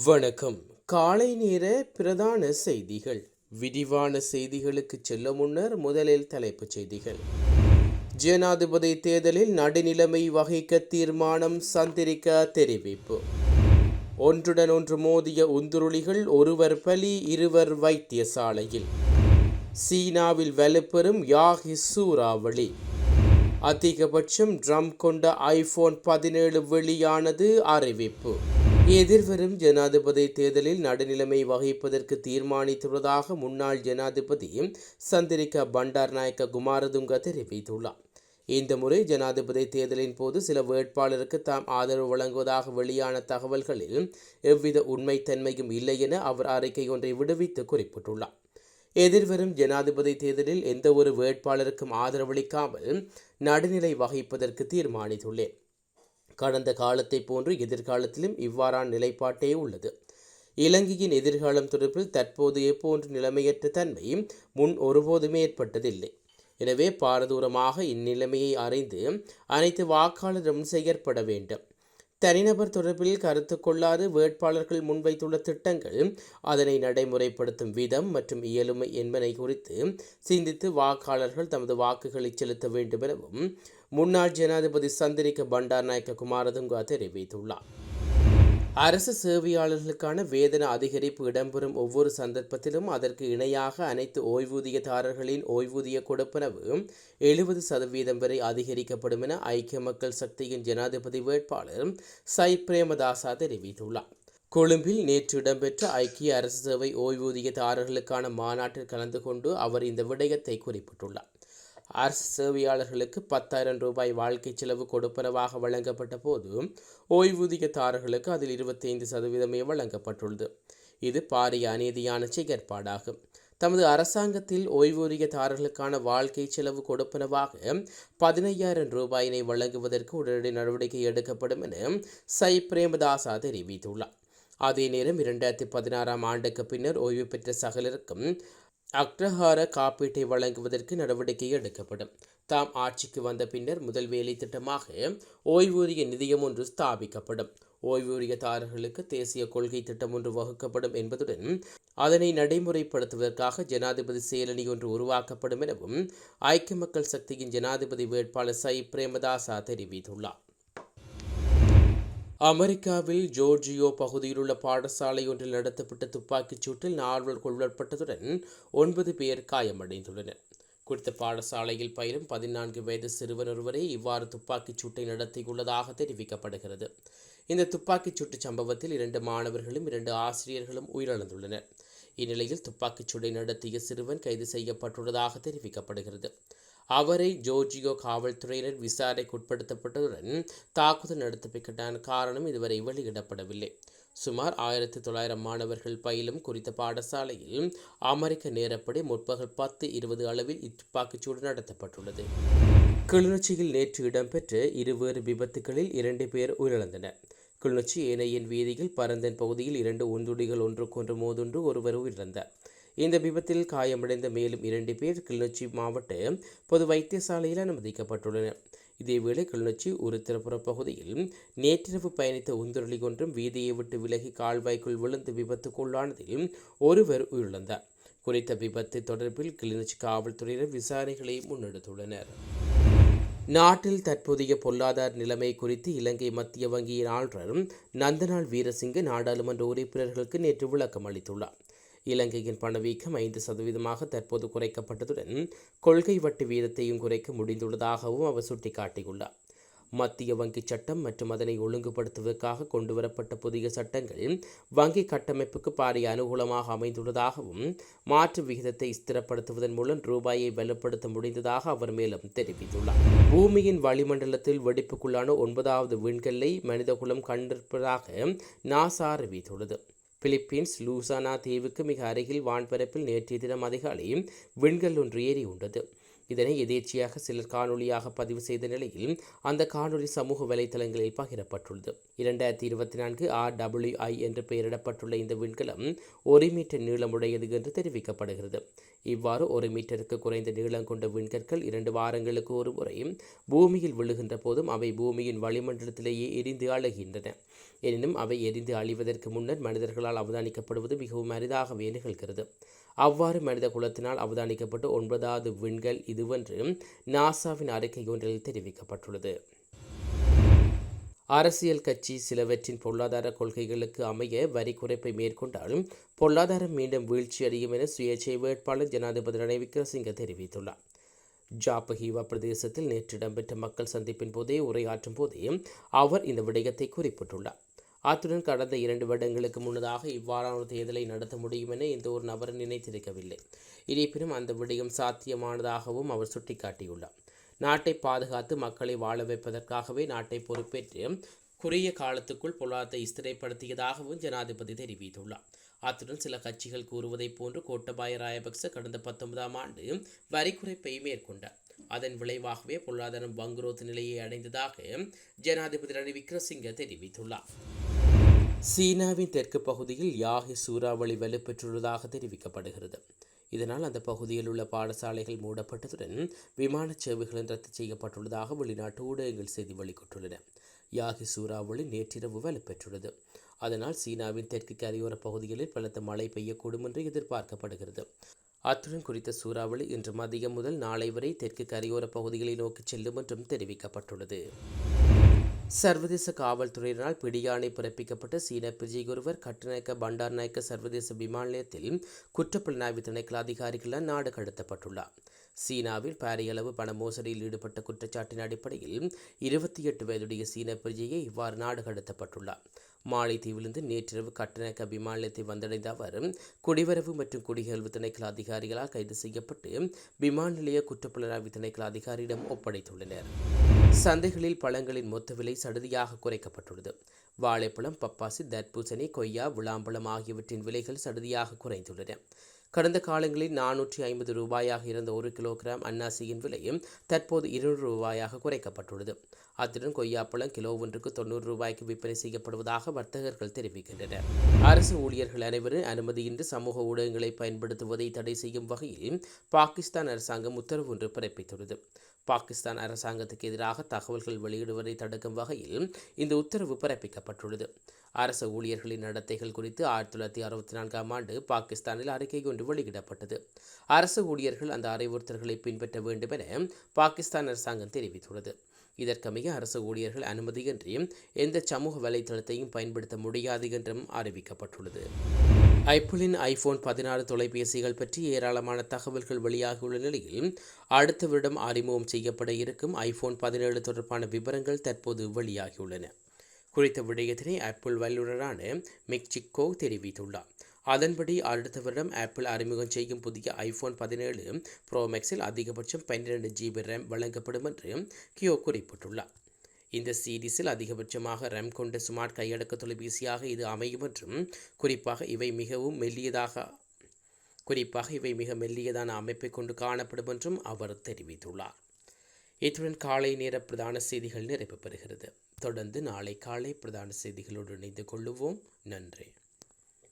வணக்கம். காலை நேர பிரதான செய்திகள். விரிவான செய்திகளுக்கு செல்ல முன்னர் முதலில் தலைப்புச் செய்திகள். ஜனாதிபதி தேர்தலில் நடுநிலைமை வகிக்க தீர்மானம், சந்திரிகா தெரிவிப்பு. ஒன்றுடன் ஒன்று மோதிய உந்துருளிகள், ஒருவர் பலி, இருவர் வைத்தியசாலையில். சீனாவில் வலுப்பெறும் யாகி சூறாவளி. அதிகபட்சம் ட்ரம் கொண்ட ஐபோன் 17 வெளியானது அறிவிப்பு. எதிர்வரும் ஜனாதிபதி தேர்தலில் நடுநிலைமை வகிப்பதற்கு தீர்மானித்துள்ளதாக முன்னாள் ஜனாதிபதி சந்திரிகா பண்டாரநாயக்க குமாரதுங்க தெரிவித்துள்ளார். இந்த முறை ஜனாதிபதி தேர்தலின் போது சில வேட்பாளருக்கு தாம் ஆதரவு வழங்குவதாக வெளியான தகவல்களில் எவ்வித உண்மைத்தன்மையும் இல்லை என அவர் அறிக்கை ஒன்றை விடுவித்து குறிப்பிட்டுள்ளார். எதிர்வரும் ஜனாதிபதி தேர்தலில் எந்த ஒரு வேட்பாளருக்கும் ஆதரவளிக்காமல் நடுநிலை வகிப்பதற்கு தீர்மானித்துள்ளேன். கடந்த காலத்தை போன்று எதிர்காலத்திலும் இவ்வாறான நிலைப்பாட்டே உள்ளது. இலங்கையின் எதிர்காலம் தொடர்பில் தற்போது எப்போன்று நிலைமையற்ற தன்மை முன் ஒருபோதுமே ஏற்பட்டதில்லை. எனவே பாரதூரமாக இந்நிலைமையை அறிந்து அனைத்து வாக்காளரும் செயற்பட வேண்டும். தனிநபர் தொடர்பில் கருத்து கொள்ளாது வேட்பாளர்கள் முன்வைத்துள்ள திட்டங்கள், அதனை நடைமுறைப்படுத்தும் விதம் மற்றும் இயலுமை என்பனை குறித்து சிந்தித்து வாக்காளர்கள் தமது வாக்குகளை செலுத்த வேண்டும் எனவும் முன்னாள் ஜனாதிபதி சந்திரிகா பண்டாரநாயக்க குமாரதுங்க தெரிவித்துள்ளார். அரசு சேவையாளர்களுக்கான வேதன அதிகரிப்பு இடம்பெறும் ஒவ்வொரு சந்தர்ப்பத்திலும் அதற்கு இணையாக அனைத்து ஓய்வூதியதாரர்களின் ஓய்வூதிய கொடுப்பனவு 70% வரை அதிகரிக்கப்படும் என ஐக்கிய மக்கள் சக்தியின் ஜனாதிபதி வேட்பாளர் சையத் பிரேமதாச தெரிவித்துள்ளார். கொழும்பில் நேற்று இடம்பெற்ற ஐக்கிய அரசு சேவை ஓய்வூதியதாரர்களுக்கான மாநாட்டில் கலந்து கொண்டு அவர் இந்த விடயத்தை குறிப்பிட்டுள்ளார். அரசு சேவையாளர்களுக்கு 10,000 ரூபாய் வாழ்க்கை செலவு கொடுப்பனவாக வழங்கப்பட்ட போது ஓய்வூதியதாரர்களுக்கு அதில் 25% வழங்கப்பட்டுள்ளது. இது பாரிய அநீதியான செயற்பாடாகும். தமது அரசாங்கத்தில் ஓய்வூதியதாரர்களுக்கான வாழ்க்கை செலவு கொடுப்பனவாக 15,000 ரூபாயினை வழங்குவதற்கு உடனடி நடவடிக்கை எடுக்கப்படும் என சையத் பிரேமதாச தெரிவித்துள்ளார். அதே நேரம் 2016 ஆண்டுக்கு பின்னர் ஓய்வு பெற்ற சகலருக்கும் அக்ரஹார காப்பீட்டை வழங்குவதற்கு நடவடிக்கை எடுக்கப்படும். தாம் ஆட்சிக்கு வந்த பின்னர் முதல் வேலை திட்டமாக ஓய்வூதிய நிதியம் ஒன்று ஸ்தாபிக்கப்படும். ஓய்வூதியதாரர்களுக்கு தேசிய கொள்கை திட்டம் ஒன்று வகுக்கப்படும் என்பதுடன் அதனை நடைமுறைப்படுத்துவதற்காக ஜனாதிபதி செயலணி ஒன்று உருவாக்கப்படும் எனவும் ஐக்கிய மக்கள் சக்தியின் ஜனாதிபதி வேட்பாளர் சையத் பிரேமதாச தெரிவித்துள்ளார். அமெரிக்காவில் ஜோர்ஜியோ பகுதியில் உள்ள பாடசாலை ஒன்றில் நடத்தப்பட்ட துப்பாக்கிச் சூட்டில் 4 கொல்லப்பட்டதுடன் 9 பேர் காயமடைந்துள்ளனர். குறித்த பாடசாலையில் பயிலும் 14 வயது சிறுவன் ஒருவரே இவ்வாறு துப்பாக்கிச் சூட்டை நடத்தியுள்ளதாக தெரிவிக்கப்படுகிறது. இந்த துப்பாக்கிச் சூட்டு சம்பவத்தில் 2 மாணவர்களும் 2 ஆசிரியர்களும் உயிரிழந்துள்ளனர். இந்நிலையில் துப்பாக்கிச் சூட்டை நடத்திய சிறுவன் கைது செய்யப்பட்டுள்ளதாக தெரிவிக்கப்படுகிறது. அவரை ஜோர்ஜியோ காவல்துறையினர் விசாரணைக்கு உட்படுத்தப்பட்டதுடன் தாக்குதல் நடத்தப்பட்ட காரணம் இதுவரை வெளியிடப்படவில்லை. சுமார் 1900 மாணவர்கள் பயிலும் குறித்த பாடசாலையில் அமெரிக்க நேரப்படி முற்பகல் 10:20 அளவில் இத்துப்பாக்கிச்சூடு நடத்தப்பட்டுள்ளது. கிளிநொச்சியில் நேற்று இடம்பெற்ற இருவேறு விபத்துகளில் 2 பேர் உயிரிழந்தனர். கிளிநொச்சி ஏனையன் வீதியில் பரந்தன் பகுதியில் 2 உந்துடிகள் ஒன்றுக்கொன்று மோதுண்டு ஒருவர் உயிரிழந்தார். இந்த விபத்தில் காயமடைந்த மேலும் 2 பேர் கிளிநொச்சி மாவட்ட பொது வைத்தியசாலையில் அனுமதிக்கப்பட்டுள்ளனர். இதேவேளை கிளிநொச்சி உருத்திரபுர பகுதியில் நேற்றிரவு பயணித்த உந்துருளி ஒன்றும் வீதியை விட்டு விலகி கால்வாய்க்குள் விழுந்து விபத்துக்குள்ளானதில் ஒருவர் உயிரிழந்தார். குறித்த விபத்து தொடர்பில் கிளிநொச்சி காவல்துறையினர் விசாரணைகளை முன்னெடுத்துள்ளனர். நாட்டில் தற்போதைய பொருளாதார நிலைமை குறித்து இலங்கை மத்திய வங்கியின் ஆளுநர் நந்தனால் வீரசிங்க நாடாளுமன்ற உறுப்பினர்களுக்கு நேற்று விளக்கம் அளித்துள்ளார். இலங்கையின் பணவீக்கம் 5% தற்போது குறைக்கப்பட்டதுடன் கொள்கை வட்டி வீதத்தையும் குறைக்க முடிந்துள்ளதாகவும் அவர் சுட்டிக்காட்டியுள்ளார். மத்திய வங்கி சட்டம் மற்றும் அதனை ஒழுங்குபடுத்துவதற்காக கொண்டுவரப்பட்ட புதிய சட்டங்கள் வங்கி கட்டமைப்புக்கு பாரிய அனுகூலமாக அமைந்துள்ளதாகவும் மாற்று விகிதத்தை ஸ்திரப்படுத்துவதன் மூலம் ரூபாயை வலுப்படுத்த முடிந்ததாக அவர் மேலும் தெரிவித்துள்ளார். பூமியின் வளிமண்டலத்தில் வெடிப்புக்குள்ளான 9வது விண்கல்லை மனிதகுலம் கண்டிருப்பதாக நாசா அறிவித்துள்ளது. பிலிப்பீன்ஸ் லூசானா தீவுக்கு மிக அருகில் வான்பரப்பில் நேற்றைய தினம் அதிகாலை விண்கல் ஒன்று ஏறியுள்ளது. இதனை எதேச்சியாக சிலர் காணொலியாக பதிவு செய்த நிலையில் அந்த காணொலி சமூக வலைதளங்களில் பகிரப்பட்டுள்ளது. 2024 RWI என்று பெயரிடப்பட்டுள்ள இந்த விண்கலம் 1 மீட்டர் நீளமுடையது என்று தெரிவிக்கப்படுகிறது. இவ்வாறு 1 மீட்டருக்கு குறைந்த நீளம் கொண்ட விண்கற்கள் 2 வாரங்களுக்கு ஒரு முறை பூமியில் விழுகின்ற போதும் அவை பூமியின் வளிமண்டலத்திலேயே எரிந்து அழுகின்றன. எனினும் அவை எரிந்து அழிவதற்கு முன்னர் மனிதர்களால் அவதானிக்கப்படுவது மிகவும் அரிதாகவே நிகழ்கிறது. அவ்வாறு மனித குலத்தினால் அவதானிக்கப்பட்டு 9வது விண்கல் இதுவென்று நாசாவின் அறிக்கை ஒன்றில் தெரிவிக்கப்பட்டுள்ளது. அரசியல் கட்சி சிலவற்றின் பொருளாதார கொள்கைகளுக்கு அமைய வரி குறைப்பை மேற்கொண்டாலும் பொருளாதாரம் மீண்டும் வீழ்ச்சியடையும் என சுயேட்சை வேட்பாளர் ஜனாதிபதி ரணில் விக்ரமசிங்க தெரிவித்துள்ளார். ஜாப்பஹீவா பிரதேசத்தில் நேற்று இடம்பெற்ற மக்கள் சந்திப்பின் போதே உரையாற்றும் போதே அவர் இந்த விடயத்தை குறிப்பிட்டுள்ளார். அத்துடன் கடந்த 2 வருடங்களுக்கு முன்னதாக இவ்வாறான தேர்தலை நடத்த முடியும் என எந்த ஒரு நபரும் நினைத்திருக்கவில்லை. இருப்பினும் அந்த விடயம் சாத்தியமானதாகவும் அவர் சுட்டிக்காட்டியுள்ளார். நாட்டை பாதுகாத்து மக்களை வாழ வைப்பதற்காகவே நாட்டை பொறுப்பேற்று குறுகிய காலத்துக்குள் பொருளாதாரத்தை ஸ்திரப்படுத்தியதாகவும் ஜனாதிபதி தெரிவித்துள்ளார். அத்துடன் சில கட்சிகள் கூறுவதைப் போன்று கோட்டபாய ராஜபக்ச கடந்த 19ஆம் ஆண்டு வரி குறைப்பை மேற்கொண்டார். அதன் விளைவாகவே பொருளாதாரம் வங்குரோத்து நிலையை அடைந்ததாக ஜனாதிபதி ரணில் விக்ரமசிங்க தெரிவித்துள்ளார். சீனாவின் தெற்கு பகுதியில் யாகி சூறாவளி வலுப்பெற்றுள்ளதாக தெரிவிக்கப்படுகிறது. இதனால் அந்த பகுதியில் உள்ள பாடசாலைகள் மூடப்பட்டதுடன் விமான சேவைகளும் ரத்து செய்யப்பட்டுள்ளதாக வெளிநாட்டு ஊடகங்கள் செய்தி வெளியிட்டுள்ளன. யாகி சூறாவளி நேற்றிரவு வலுப்பெற்றுள்ளது. அதனால் சீனாவின் தெற்கு கரையோர பகுதிகளில் பலத்த மழை பெய்யக்கூடும் என்று எதிர்பார்க்கப்படுகிறது. அத்துடன் குறித்த சூறாவளி இன்று மதியம் முதல் நாளை வரை தெற்கு கரையோர பகுதிகளை நோக்கி செல்லும் என்றும் தெரிவிக்கப்பட்டுள்ளது. சர்வதேச காவல்துறையினரால் பிடியாணை பிறப்பிக்கப்பட்ட சீன பிரஜை ஒருவர் கட்டுநாயக்க பண்டார்நாயக்க சர்வதேச விமான நிலையத்தில் குற்றப்புலனாய்வு திணைக்கள அதிகாரிகளால் நாடு கடத்தப்பட்டுள்ளார். சீனாவில் பாரியளவு பண மோசடியில் ஈடுபட்ட குற்றச்சாட்டின் அடிப்படையில் 28 வயதுடைய சீன பிரஜையை இவ்வாறு நாடு கடத்தப்பட்டுள்ளார். மாலைத்தீவிலிருந்து நேற்றிரவு கட்டுநாயக்க விமான நிலையத்தை வந்தடைந்த அவர் குடிவரவு மற்றும் குடியகழ்வு திணைக்கள அதிகாரிகளால் கைது செய்யப்பட்டு விமான நிலைய குற்றப்புலனாய்வு திணைக்கள அதிகாரியிடம் ஒப்படைத்துள்ளனர். சந்தைகளில் பழங்களின் மொத்த விலை சடுதியாக குறைக்கப்பட்டுள்ளது. வாழைப்பழம், பப்பாசி, தர்பூசணி, கொய்யா, விளாம்பழம் ஆகியவற்றின் விலைகள் சடுதியாக குறைந்துள்ளன. கடந்த காலங்களில் 450 ரூபாயாக இருந்த 1 கிலோகிராம் அன்னாசியின் விலையும் தற்போது 200 ரூபாயாக குறைக்கப்பட்டுள்ளது. அத்துடன் கொய்யாப்பழம் கிலோ ஒன்றுக்கு 90 ரூபாய்க்கு விற்பனை செய்யப்படுவதாக வர்த்தகர்கள் தெரிவிக்கின்றனர். அரசு ஊழியர்கள் அனைவரும் அனுமதியின்றி சமூக ஊடகங்களை பயன்படுத்துவதை தடை செய்யும் வகையில் பாகிஸ்தான் அரசாங்கம் உத்தரவு ஒன்று பிறப்பித்துள்ளது. பாகிஸ்தான் அரசாங்கத்துக்கு எதிராக தகவல்கள் வெளியிடுவதை தடுக்கும் வகையில் இந்த உத்தரவு பிறப்பிக்கப்பட்டுள்ளது. அரசு ஊழியர்களின் நடத்தைகள் குறித்து 1964ஆம் ஆண்டு பாகிஸ்தானில் அறிக்கை ஒன்று வெளியிடப்பட்டது. அரசு ஊழியர்கள் அந்த அறிவுறுத்தல்களை பின்பற்ற வேண்டும் என பாகிஸ்தான் அரசாங்கம் தெரிவித்துள்ளது. இதற்கமைய அரசு ஊழியர்கள் அனுமதியின்றி எந்த சமூக வலைத்தளத்தையும் பயன்படுத்த முடியாது என்றும் அறிவிக்கப்பட்டுள்ளது. ஐபிளின் ஐபோன் 16 தொலைபேசிகள் பற்றி ஏராளமான தகவல்கள் வெளியாகியுள்ள நிலையில் அடுத்த வருடம் அறிமுகம் செய்யப்பட இருக்கும் ஐபோன் 17 தொடர்பான விவரங்கள் தற்போது வெளியாகியுள்ளன. குறித்த விடயத்தினை ஆப்பிள் வல்லுநரான மிக் சிக்கோ தெரிவித்துள்ளார். அதன்படி அடுத்த வருடம் ஆப்பிள் அறிமுகம் செய்யும் புதிய ஐபோன் 17 ப்ரோ மேக்ஸில் அதிகபட்சம் 12 GB ரேம் வழங்கப்படும் என்று கியோ குறிப்பிட்டுள்ளார். இந்த சீரீஸில் அதிகபட்சமாக ரேம் கொண்ட ஸ்மார்ட் கையடக்க தொலைபேசியாக இது அமையும் என்றும் குறிப்பாக இவை மிக மெல்லியதான அமைப்பை கொண்டு காணப்படும் என்றும் அவர் தெரிவித்துள்ளார். இத்துடன் காலை நேர பிரதான செய்திகள் நிறைவு பெறுகிறது. தொடர்ந்து நாளை காலை பிரதான செய்திகளோடு இணைந்து கொள்ளுவோம். நன்றி.